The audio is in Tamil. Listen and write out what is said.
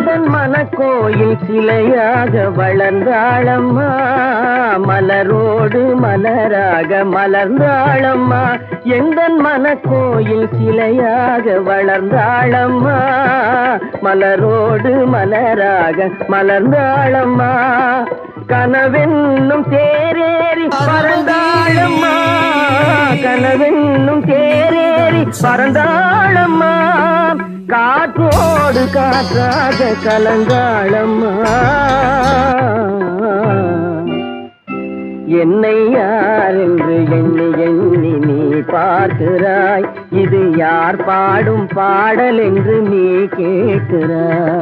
எந்தன் மனக்கோயில் சிலையாக வளர்ந்தாளம்மா, மலரோடு மலராக மலர்ந்தாளம்மா. எந்தன் மனக்கோயில் சிலையாக வளர்ந்தாளம்மா, மலரோடு மலராக மலர்ந்தாளம்மா. கனவென்னும் தேரேறி பறந்தாளம்மா, கனவென்னும் தேரேறி பறந்தாளம்மா. காற்றோடு காற்றாக கலந்தாளம்மா. என்னை யார் என்று எண்ணி எண்ணி நீ பார்க்கிறாய், இது யார் பாடும் பாடல் என்று நீ கேட்கிறாய்.